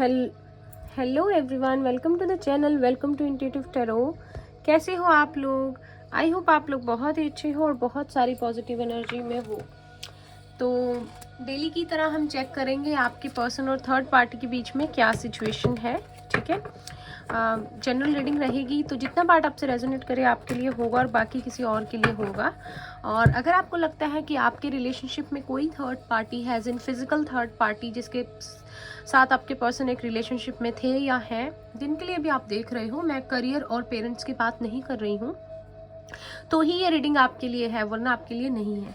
Hello everyone, welcome to the channel, welcome to intuitive tarot. कैसे हो आप लोग? आई होप आप लोग बहुत ही अच्छे हो और बहुत सारी पॉजिटिव एनर्जी में हो। तो डेली की तरह हम चेक करेंगे आपके पर्सन और थर्ड पार्टी के बीच में क्या सिचुएशन है। ठीक है, जनरल रीडिंग रहेगी, तो जितना पार्ट आपसे रेजोनेट करे आपके लिए होगा और बाकी किसी और के लिए होगा। और अगर आपको लगता है कि आपके रिलेशनशिप में कोई थर्ड पार्टी है, इन फिजिकल थर्ड पार्टी जिसके साथ आपके पर्सन एक रिलेशनशिप में थे या हैं, जिनके लिए भी आप देख रहे हो, मैं करियर और पेरेंट्स की बात नहीं कर रही हूँ, तो ही ये रीडिंग आपके लिए है, वरना आपके लिए नहीं है।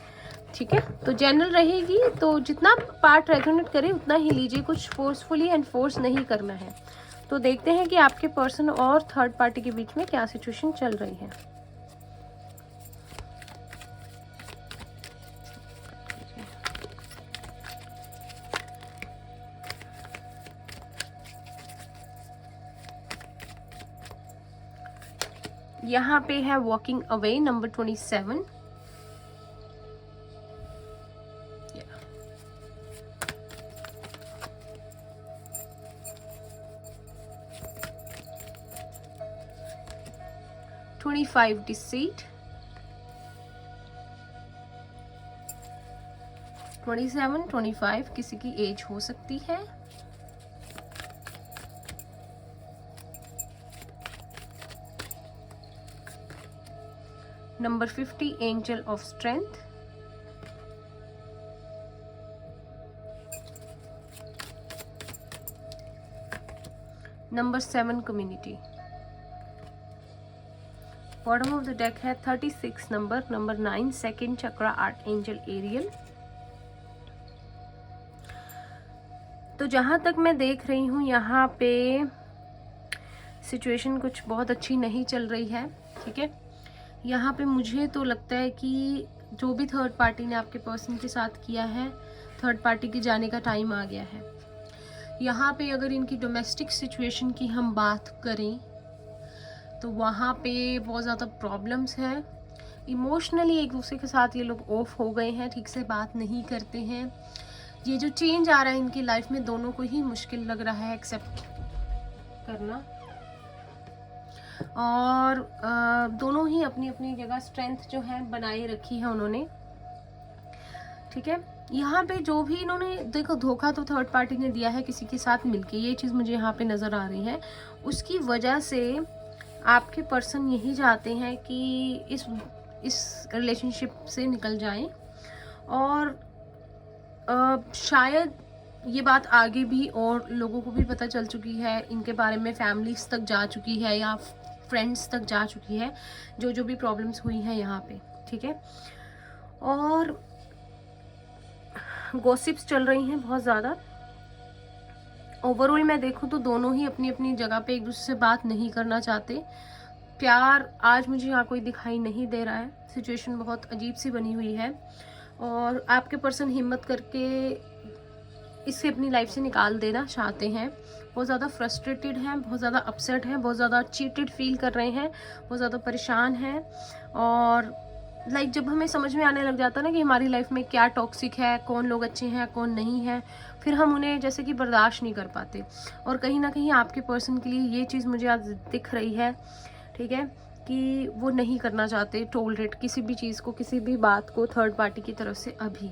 ठीक है, तो जनरल रहेगी, तो जितना पार्ट रेजोनेट करे उतना ही लीजिए, कुछ फोर्सफुली एंड फोर्स नहीं करना है। तो देखते हैं कि आपके पर्सन और थर्ड पार्टी के बीच में क्या सिचुएशन चल रही है। यहाँ पे है walking away number 27। Five deceit, 27, 25 किसी की एज हो सकती है। Number 50 angel of strength. Number 7 community. Bottom of the deck है 36 नंबर 9 सेकेंड चक्रा आर्ट एंजल एरियल। तो जहां तक मैं देख रही हूँ यहाँ पे सिचुएशन कुछ बहुत अच्छी नहीं चल रही है। ठीक है, यहाँ पे मुझे तो लगता है कि जो भी थर्ड पार्टी ने आपके पर्सन के साथ किया है, थर्ड पार्टी के जाने का टाइम आ गया है। यहाँ पे अगर इनकी डोमेस्टिक सिचुएशन की हम बात करें तो वहाँ पे बहुत ज़्यादा प्रॉब्लम्स हैं। इमोशनली एक दूसरे के साथ ये लोग ऑफ हो गए हैं, ठीक से बात नहीं करते हैं। ये जो चेंज आ रहा है इनकी लाइफ में, दोनों को ही मुश्किल लग रहा है एक्सेप्ट करना। और दोनों ही अपनी अपनी जगह स्ट्रेंथ जो है बनाए रखी है उन्होंने। ठीक है, यहाँ पे जो भी इन्होंने देखो, धोखा तो थर्ड पार्टी ने दिया है किसी के साथ मिलके, ये चीज़ मुझे यहाँ पे नज़र आ रही है। उसकी वजह से आपके पर्सन यही चाहते हैं कि इस रिलेशनशिप से निकल जाएं। और शायद ये बात आगे भी और लोगों को भी पता चल चुकी है, इनके बारे में फैमिलीज तक जा चुकी है या फ्रेंड्स तक जा चुकी है, जो भी प्रॉब्लम्स हुई हैं यहाँ पे। ठीक है, और गॉसिप्स चल रही हैं बहुत ज़्यादा। ओवरऑल मैं देखूं तो दोनों ही अपनी अपनी जगह पे एक दूसरे से बात नहीं करना चाहते। प्यार आज मुझे यहाँ कोई दिखाई नहीं दे रहा है। सिचुएशन बहुत अजीब सी बनी हुई है और आपके पर्सन हिम्मत करके इसे अपनी लाइफ से निकाल देना चाहते हैं। बहुत ज़्यादा फ्रस्ट्रेटेड हैं, बहुत ज़्यादा अपसेट हैं, बहुत ज़्यादा चीटेड फील कर रहे हैं, बहुत ज़्यादा परेशान हैं। और जब हमें समझ में आने लग जाता है ना कि हमारी लाइफ में क्या टॉक्सिक है, कौन लोग अच्छे हैं कौन नहीं है, फिर हम उन्हें जैसे कि बर्दाश्त नहीं कर पाते। और कहीं ना कहीं आपके पर्सन के लिए ये चीज़ मुझे आज दिख रही है। ठीक है, कि वो नहीं करना चाहते टॉलरेट किसी भी चीज़ को, किसी भी बात को थर्ड पार्टी की तरफ से अभी।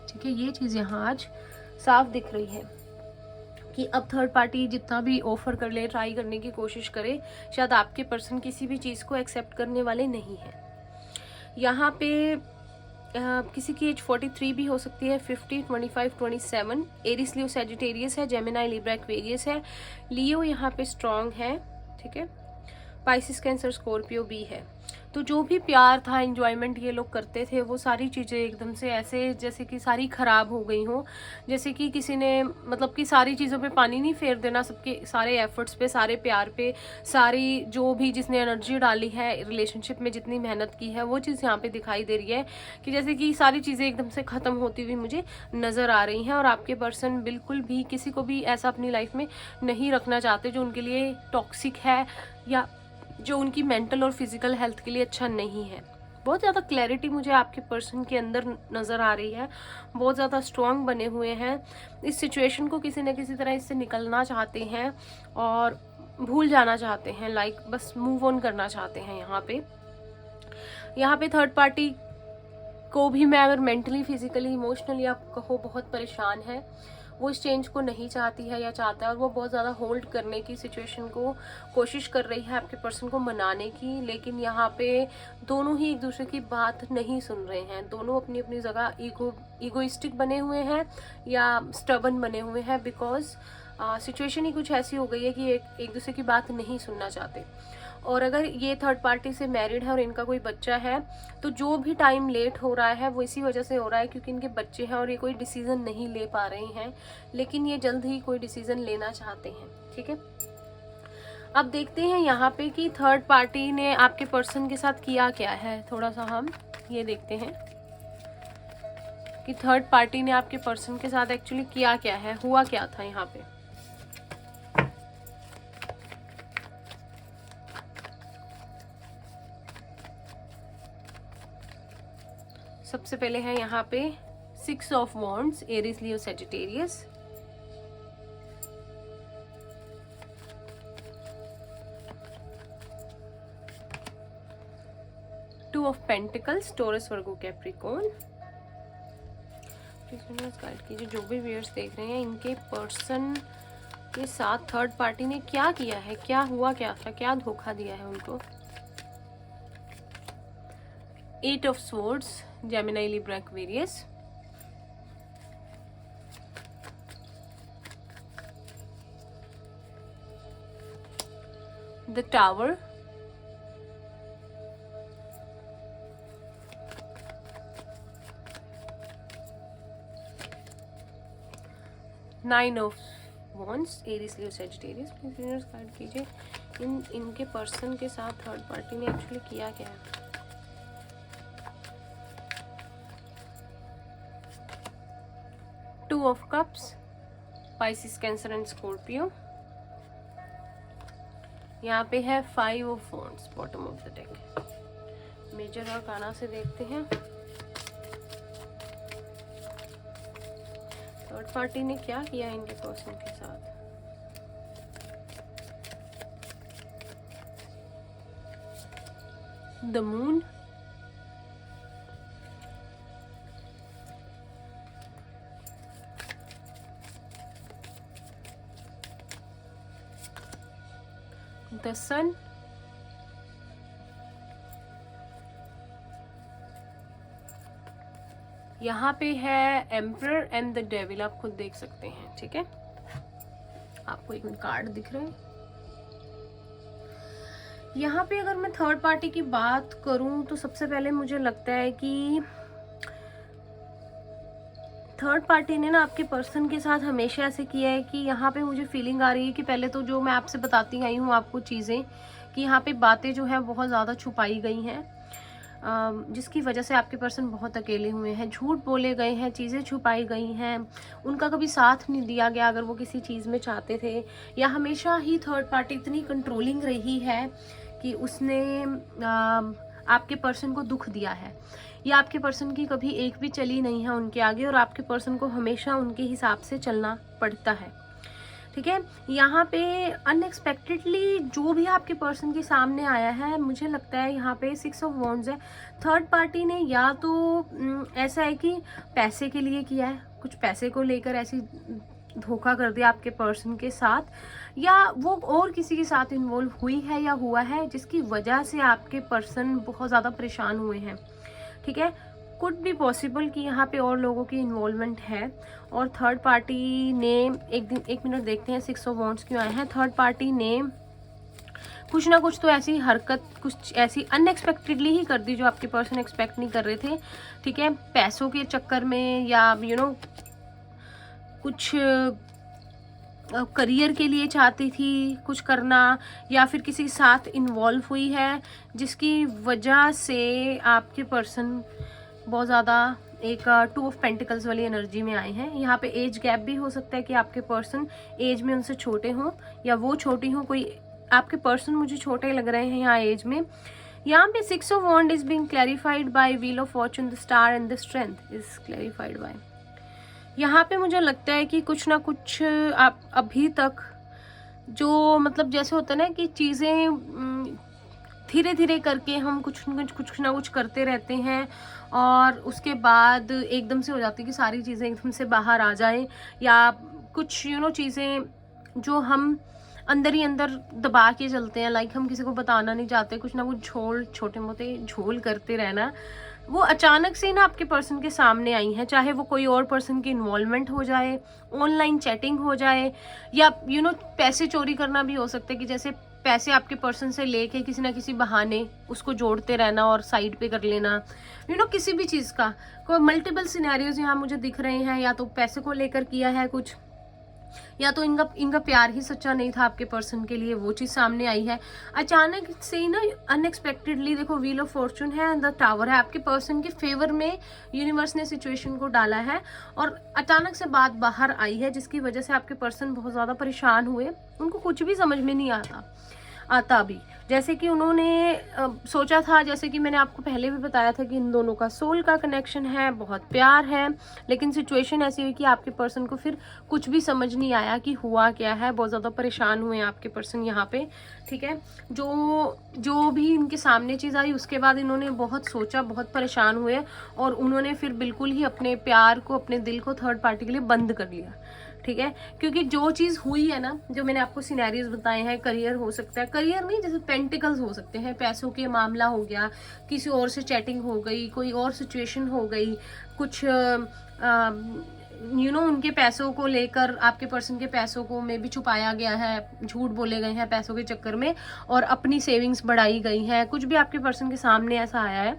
ठीक है, ये चीज़ यहाँ आज साफ दिख रही है कि अब थर्ड पार्टी जितना भी ऑफर कर ले, ट्राई करने की कोशिश करे, शायद आपके पर्सन किसी भी चीज़ को एक्सेप्ट करने वाले नहीं हैं। यहाँ पे किसी की एज 43 भी हो सकती है, 50, 25, 27। एरिस, लियो, सैजिटेरियस है, जेमिनाई, लिब्रा, एक्वेरियस है। लियो यहाँ पे स्ट्रॉन्ग है। ठीक है, पाइसिस, कैंसर, स्कॉर्पियो भी है। तो जो भी प्यार था, एंजॉयमेंट ये लोग करते थे, वो सारी चीज़ें एकदम से ऐसे जैसे कि सारी ख़राब हो गई हो। जैसे कि किसी ने मतलब कि सारी चीज़ों पे पानी नहीं फेर देना, सबके सारे एफर्ट्स पे, सारे प्यार पे, सारी जो भी जिसने एनर्जी डाली है रिलेशनशिप में, जितनी मेहनत की है, वो चीज़ यहाँ पे दिखाई दे रही है कि जैसे कि सारी चीज़ें एकदम से ख़त्म होती हुई मुझे नज़र आ रही हैं। और आपके पर्सन बिल्कुल भी किसी को भी ऐसा अपनी लाइफ में नहीं रखना चाहते जो उनके लिए टॉक्सिक है या जो उनकी मेंटल और फिजिकल हेल्थ के लिए अच्छा नहीं है। बहुत ज़्यादा क्लैरिटी मुझे आपके पर्सन के अंदर नज़र आ रही है, बहुत ज़्यादा स्ट्रॉन्ग बने हुए हैं, इस सिचुएशन को किसी न किसी तरह इससे निकलना चाहते हैं और भूल जाना चाहते हैं, लाइक बस मूव ऑन करना चाहते हैं। यहाँ पे थर्ड पार्टी को भी मैं अगर मेंटली, फिजिकली, इमोशनली आप कहो बहुत परेशान है, वो इस चेंज को नहीं चाहती है या चाहता है, और वो बहुत ज़्यादा होल्ड करने की सिचुएशन को कोशिश कर रही है आपके पर्सन को मनाने की, लेकिन यहाँ पे दोनों ही एक दूसरे की बात नहीं सुन रहे हैं। दोनों अपनी अपनी जगह ईगोइस्टिक बने हुए हैं या स्टबन बने हुए हैं, बिकॉज सिचुएशन ही कुछ ऐसी हो गई है कि एक दूसरे की बात नहीं सुनना चाहते। और अगर ये थर्ड पार्टी से मैरिड है और इनका कोई बच्चा है, तो जो भी टाइम लेट हो रहा है वो इसी वजह से हो रहा है क्योंकि इनके बच्चे हैं और ये कोई डिसीजन नहीं ले पा रहे हैं, लेकिन ये जल्द ही कोई डिसीजन लेना चाहते हैं। ठीक है, अब देखते हैं यहाँ पे कि थर्ड पार्टी ने आपके पर्सन के साथ किया क्या है। थोड़ा सा हम ये देखते हैं कि थर्ड पार्टी ने आपके पर्सन के साथ एक्चुअली किया क्या है, हुआ क्या था यहाँ पे। सबसे पहले है यहाँ पे 6 of wands, Aries, Leo, Sagittarius. Two of pentacles, Taurus, Virgo, Capricorn. Guide कीजिए जो भी व्यूअर्स देख रहे हैं, इनके पर्सन के साथ थर्ड पार्टी ने क्या किया है, क्या हुआ, क्या था, क्या धोखा दिया है उनको। 8 of swords, Gemini, Libra, Aquarius. The Tower. Nine of Wands, Aries, Leo, Sagittarius. Please guide कीजिए इनके पर्सन के साथ थर्ड पार्टी ने एक्चुअली किया क्या है। Two of Cups, Pisces, Cancer and Scorpio. यहाँ पे है 5 of Wands, bottom of the deck. Major arcana से देखते हैं थर्ड पार्टी ने क्या किया इनके पर्सन के साथ। द मून, द सन, यहाँ पे है एम्परर एंड द डेविल, आप खुद देख सकते हैं। ठीक है, आपको एक कार्ड दिख रहे हैं। यहाँ पे अगर मैं थर्ड पार्टी की बात करूं तो सबसे पहले मुझे लगता है कि थर्ड पार्टी ने ना आपके पर्सन के साथ हमेशा ऐसे किया है कि यहाँ पे मुझे फीलिंग आ रही है कि पहले तो जो मैं आपसे बताती आई हूँ आपको चीज़ें, कि यहाँ पे बातें जो है बहुत ज़्यादा छुपाई गई हैं, जिसकी वजह से आपके पर्सन बहुत अकेले हुए हैं, झूठ बोले गए हैं, चीज़ें छुपाई गई हैं, उनका कभी साथ नहीं दिया गया अगर वो किसी चीज़ में चाहते थे, या हमेशा ही थर्ड पार्टी इतनी कंट्रोलिंग रही है कि उसने आपके पर्सन को दुख दिया है, या आपके पर्सन की कभी एक भी चली नहीं है उनके आगे, और आपके पर्सन को हमेशा उनके हिसाब से चलना पड़ता है। ठीक है, यहाँ पे अनएक्सपेक्टेडली जो भी आपके पर्सन के सामने आया है, मुझे लगता है यहाँ पे 6 ऑफ वॉन्ड्स है। थर्ड पार्टी ने या तो ऐसा है कि पैसे के लिए किया है, कुछ पैसे को लेकर ऐसी धोखा कर दिया आपके पर्सन के साथ, या वो और किसी के साथ इन्वॉल्व हुई है या हुआ है जिसकी वजह से आपके पर्सन बहुत ज़्यादा परेशान हुए हैं। ठीक है, कुड बी पॉसिबल कि यहाँ पे और लोगों की इन्वॉल्वमेंट है, और थर्ड पार्टी ने एक मिनट देखते हैं 6 ऑफ वॉन्ड्स क्यों आए हैं। थर्ड पार्टी ने कुछ ना कुछ तो ऐसी हरकत, कुछ ऐसी अनएक्सपेक्टेडली ही कर दी जो आपके पर्सन एक्सपेक्ट नहीं कर रहे थे। ठीक है, पैसों के चक्कर में, या कुछ करियर के लिए चाहती थी कुछ करना, या फिर किसी के साथ इन्वॉल्व हुई है जिसकी वजह से आपके पर्सन बहुत ज़्यादा एक 2 ऑफ पेंटिकल्स वाली एनर्जी में आए हैं। यहाँ पे एज गैप भी हो सकता है कि आपके पर्सन एज में उनसे छोटे हों या वो छोटी हों, कोई आपके पर्सन मुझे छोटे लग रहे हैं यहाँ एज में, यहाँ पे 6 of wand is being clarified by Wheel of Fortune, the Star and the Strength is clarified by. यहाँ पे मुझे लगता है कि कुछ ना कुछ आप अभी तक जो मतलब जैसे होता है ना कि चीज़ें धीरे धीरे करके हम कुछ ना कुछ करते रहते हैं और उसके बाद एकदम से हो जाती है कि सारी चीज़ें एकदम से बाहर आ जाएं, या कुछ चीज़ें जो हम अंदर ही अंदर दबा के चलते हैं, लाइक हम किसी को बताना नहीं चाहते, कुछ ना कुछ छोटे मोटे झोल करते रहना, वो अचानक से ना आपके पर्सन के सामने आई है। चाहे वो कोई और पर्सन की इन्वॉल्वमेंट हो जाए, ऑनलाइन चैटिंग हो जाए, या पैसे चोरी करना भी हो सकता है कि जैसे पैसे आपके पर्सन से लेके किसी ना किसी बहाने उसको जोड़ते रहना और साइड पे कर लेना, किसी भी चीज़ का कोई मल्टीपल सिनेरियोज यहाँ मुझे दिख रहे हैं। या तो पैसे को लेकर किया है कुछ, या तो इनका प्यार ही सच्चा नहीं था आपके पर्सन के लिए, वो चीज़ सामने आई है अचानक से ही ना, अनएक्सपेक्टेडली। देखो व्हील ऑफ फॉर्चून है एंड द टावर है, आपके पर्सन के फेवर में यूनिवर्स ने सिचुएशन को डाला है और अचानक से बात बाहर आई है, जिसकी वजह से आपके पर्सन बहुत ज़्यादा परेशान हुए। उनको कुछ भी समझ में नहीं आता भी, जैसे कि उन्होंने सोचा था, जैसे कि मैंने आपको पहले भी बताया था कि इन दोनों का सोल का कनेक्शन है, बहुत प्यार है, लेकिन सिचुएशन ऐसी हुई कि आपके पर्सन को फिर कुछ भी समझ नहीं आया कि हुआ क्या है। बहुत ज़्यादा परेशान हुए आपके पर्सन यहाँ पे, ठीक है। जो भी इनके सामने चीज़ आई उसके बाद इन्होंने बहुत सोचा, बहुत परेशान हुए और उन्होंने फिर बिल्कुल ही अपने प्यार को, अपने दिल को थर्ड पार्टी के लिए बंद कर लिया, ठीक है। क्योंकि जो चीज़ हुई है ना, जो मैंने आपको सिनेरियोज बताए हैं, करियर हो सकता है, करियर नहीं, जैसे पेंटिकल्स हो सकते हैं, पैसों के मामला हो गया, किसी और से चैटिंग हो गई, कोई और सिचुएशन हो गई, कुछ उनके पैसों को लेकर आपके पर्सन के पैसों को में भी छुपाया गया है, झूठ बोले गए हैं पैसों के चक्कर में और अपनी सेविंग्स बढ़ाई गई है, कुछ भी आपके पर्सन के सामने ऐसा आया है,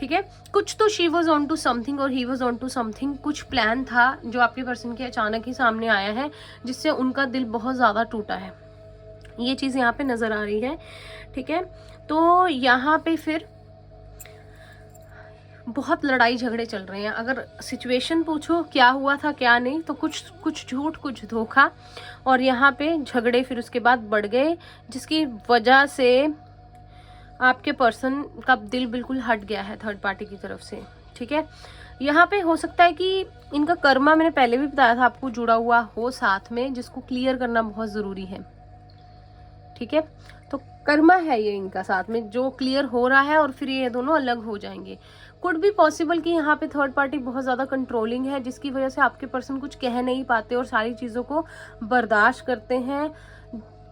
ठीक है। कुछ तो she was on to something और he was on to something, कुछ प्लान था जो आपके पर्सन के अचानक ही सामने आया है, जिससे उनका दिल बहुत ज़्यादा टूटा है। ये चीज़ यहाँ पे नज़र आ रही है, ठीक है। तो यहाँ पे फिर बहुत लड़ाई झगड़े चल रहे हैं। अगर सिचुएशन पूछो क्या हुआ था क्या नहीं, तो कुछ झूठ, कुछ धोखा, और यहाँ पे झगड़े फिर उसके बाद बढ़ गए, जिसकी वजह से आपके पर्सन का दिल बिल्कुल हट गया है थर्ड पार्टी की तरफ से, ठीक है। यहाँ पे हो सकता है कि इनका कर्मा, मैंने पहले भी बताया था आपको, जुड़ा हुआ हो साथ में, जिसको क्लियर करना बहुत ज़रूरी है, ठीक है। तो कर्मा है ये इनका साथ में जो क्लियर हो रहा है और फिर ये दोनों अलग हो जाएंगे। कुड भी पॉसिबल कि यहाँ पे थर्ड पार्टी बहुत ज़्यादा कंट्रोलिंग है, जिसकी वजह से आपके पर्सन कुछ कह नहीं पाते और सारी चीज़ों को बर्दाश्त करते हैं।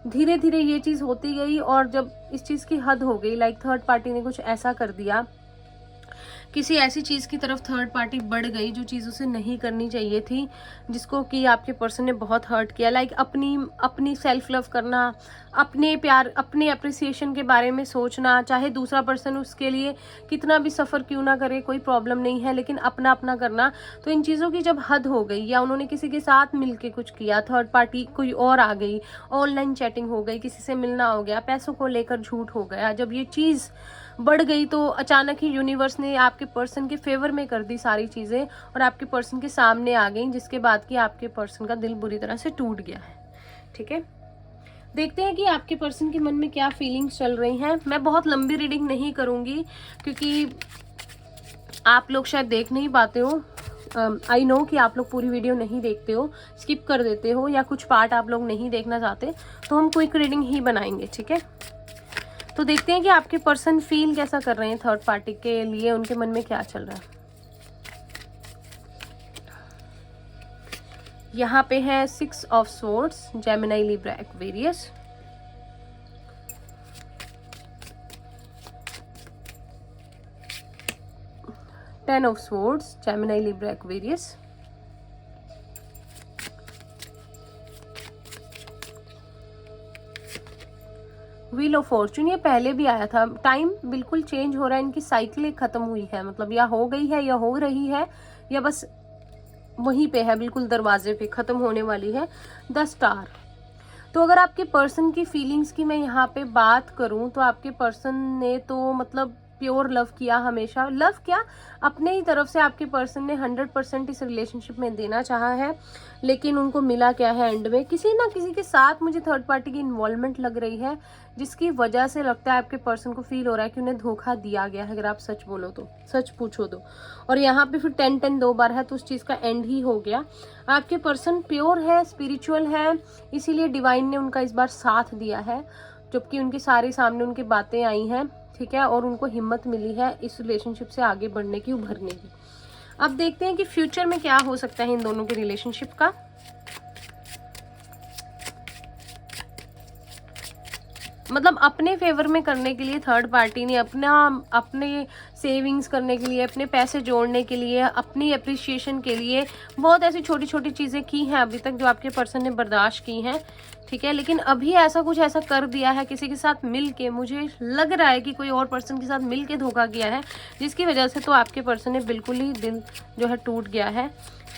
धीरे धीरे ये चीज़ होती गई और जब इस चीज़ की हद हो गई, लाइक थर्ड पार्टी ने कुछ ऐसा कर दिया, किसी ऐसी चीज़ की तरफ थर्ड पार्टी बढ़ गई जो चीज़ उसे नहीं करनी चाहिए थी, जिसको कि आपके पर्सन ने बहुत हर्ट किया। लाइक अपनी सेल्फ लव करना, अपने प्यार, अपने अप्रिसिएशन के बारे में सोचना, चाहे दूसरा पर्सन उसके लिए कितना भी सफ़र क्यों ना करे, कोई प्रॉब्लम नहीं है, लेकिन अपना अपना करना। तो इन चीज़ों की जब हद हो गई, या उन्होंने किसी के साथ मिलके कुछ किया, थर्ड पार्टी कोई और आ गई, ऑनलाइन चैटिंग हो गई, किसी से मिलना हो गया, पैसों को लेकर झूठ हो गया, जब ये चीज़ बढ़ गई तो अचानक ही यूनिवर्स ने आपके पर्सन के फेवर में कर दी सारी चीज़ें और आपके पर्सन के सामने आ गई, जिसके बाद कि आपके पर्सन का दिल बुरी तरह से टूट गया है, ठीक है। देखते हैं कि आपके पर्सन के मन में क्या फीलिंग्स चल रही हैं। मैं बहुत लंबी रीडिंग नहीं करूँगी क्योंकि आप लोग शायद देख नहीं पाते हो। आई नो कि आप लोग पूरी वीडियो नहीं देखते हो, स्किप कर देते हो, या कुछ पार्ट आप लोग नहीं देखना चाहते, तो हम क्विक रीडिंग ही बनाएंगे, ठीक है। तो देखते हैं कि आपके पर्सन फील कैसा कर रहे हैं थर्ड पार्टी के लिए, उनके मन में क्या चल रहा है। यहाँ पे है 6 of swords, Gemini, Libra, Aquarius, ten of swords, Gemini, Libra, Aquarius, wheel of Fortune. ये पहले भी आया था। टाइम बिल्कुल चेंज हो रहा है, इनकी साइकिल खत्म हुई है, मतलब या हो गई है या हो रही है, या बस वहीं पे है, बिल्कुल दरवाजे पे खत्म होने वाली है। The star. तो अगर आपके पर्सन की फीलिंग्स की मैं यहाँ पे बात करूँ तो आपके पर्सन ने तो मतलब प्योर लव किया हमेशा, लव क्या अपने ही तरफ से आपके पर्सन ने 100% इस रिलेशनशिप में देना चाहा है, लेकिन उनको मिला क्या है एंड में, किसी ना किसी के साथ मुझे थर्ड पार्टी की इन्वॉल्वमेंट लग रही है, जिसकी वजह से लगता है आपके पर्सन को फील हो रहा है कि उन्हें धोखा दिया गया है, अगर आप सच बोलो तो, सच पूछो तो। और यहाँ पे फिर 10-10 2 बार है, तो उस चीज़ का एंड ही हो गया। आपके पर्सन प्योर है, स्पिरिचुअल है, इसीलिए डिवाइन ने उनका इस बार साथ दिया है, जबकि उनके सारे सामने उनकी बातें आई हैं, ठीक है, और उनको हिम्मत मिली है इस रिलेशनशिप से आगे बढ़ने की, उभरने की। अब देखते हैं कि फ्यूचर में क्या हो सकता है इन दोनों के रिलेशनशिप का। मतलब अपने फेवर में करने के लिए थर्ड पार्टी ने अपने सेविंग्स करने के लिए, अपने पैसे जोड़ने के लिए, अपनी अप्रिसिएशन के लिए बहुत ऐसी छोटी छोटी चीज़ें की हैं अभी तक, जो आपके पर्सन ने बर्दाश्त की हैं, ठीक है। लेकिन अभी ऐसा कुछ ऐसा कर दिया है किसी के साथ मिल के, मुझे लग रहा है कि कोई और पर्सन के साथ मिल के धोखा किया है, जिसकी वजह से तो आपके पर्सन ने बिल्कुल ही दिल जो है टूट गया है,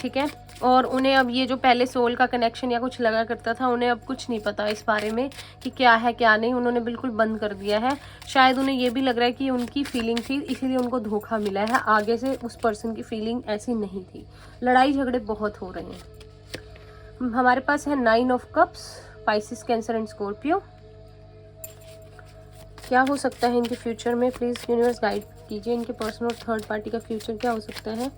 ठीक है। और उन्हें अब ये जो पहले सोल का कनेक्शन या कुछ लगा करता था, उन्हें अब कुछ नहीं पता इस बारे में कि क्या है क्या नहीं, उन्होंने बिल्कुल बंद कर दिया है। शायद उन्हें ये भी लग रहा है कि उनकी फीलिंग थी, इसीलिए उनको धोखा मिला है, आगे से उस पर्सन की फीलिंग ऐसी नहीं थी। लड़ाई झगड़े बहुत हो रहे हैं। हमारे पास है 9 of cups, Pisces, cancer and Scorpio. क्या हो सकता है इनके फ्यूचर में, प्लीज यूनिवर्स गाइड कीजिए। इनके पर्सन और थर्ड पार्टी का फ्यूचर क्या हो सकता है।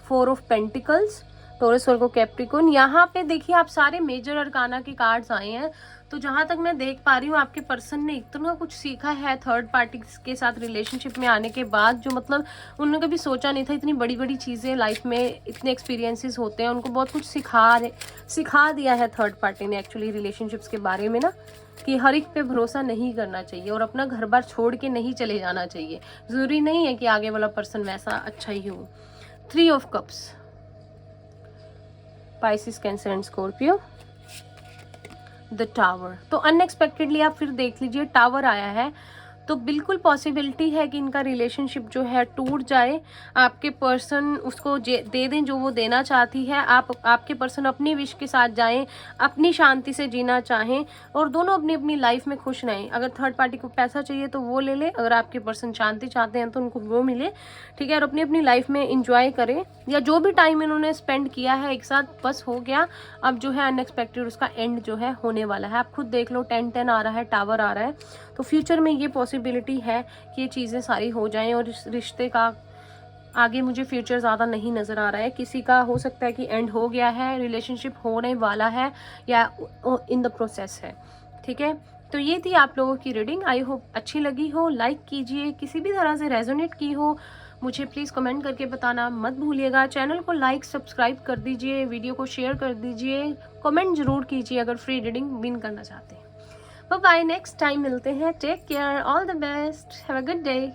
4 of pentacles, taurus, Virgo, Capricorn. यहाँ पे देखिए आप सारे मेजर अरकाना के कार्ड्स आए हैं, तो जहाँ तक मैं देख पा रही हूँ आपके पर्सन ने इतना कुछ सीखा है थर्ड पार्टी के साथ रिलेशनशिप में आने के बाद, जो मतलब उन्होंने कभी सोचा नहीं था। इतनी बड़ी बड़ी चीज़ें लाइफ में, इतने एक्सपीरियंसेस होते हैं, उनको बहुत कुछ सिखा दिया है थर्ड पार्टी ने एक्चुअली रिलेशनशिप्स के बारे में ना, कि हर एक पे भरोसा नहीं करना चाहिए और अपना घर बार छोड़ के नहीं चले जाना चाहिए। ज़रूरी नहीं है कि आगे वाला पर्सन वैसा अच्छा ही हो। 3 of cups, Pisces, cancer and Scorpio, the tower. तो अनएक्सपेक्टेडली आप फिर देख लीजिए टावर आया है, तो बिल्कुल पॉसिबिलिटी है कि इनका रिलेशनशिप जो है टूट जाए। आपके पर्सन उसको दे दें जो वो देना चाहती है, आपके पर्सन अपनी विश के साथ जाएं, अपनी शांति से जीना चाहें, और दोनों अपनी अपनी लाइफ में खुश रहें। अगर थर्ड पार्टी को पैसा चाहिए तो वो ले ले, अगर आपके पर्सन शांति चाहते हैं तो उनको वो मिले, ठीक है, और अपनी अपनी लाइफ में इंजॉय करें, या जो भी टाइम इन्होंने स्पेंड किया है एक साथ, बस हो गया। अब जो है अनएक्सपेक्टेड उसका एंड जो है होने वाला है। आप खुद देख लो, 10-10 आ रहा है, टावर आ रहा है, तो फ्यूचर में ये पॉसिबिलिटी है कि ये चीज़ें सारी हो जाएं। और इस रिश्ते का आगे मुझे फ्यूचर ज़्यादा नहीं नज़र आ रहा है। किसी का हो सकता है कि एंड हो गया है, रिलेशनशिप होने वाला है या इन द प्रोसेस है, ठीक है। तो ये थी आप लोगों की रीडिंग, आई होप अच्छी लगी हो। लाइक कीजिए, किसी भी तरह से रेजोनेट की हो मुझे प्लीज़ कमेंट करके बताना मत भूलिएगा। चैनल को लाइक सब्सक्राइब कर दीजिए, वीडियो को शेयर कर दीजिए, कमेंट जरूर कीजिए अगर फ्री रीडिंग विन करना चाहते हैं। बाय बाय, नेक्स्ट टाइम मिलते हैं। Take care, all the best, have a good day.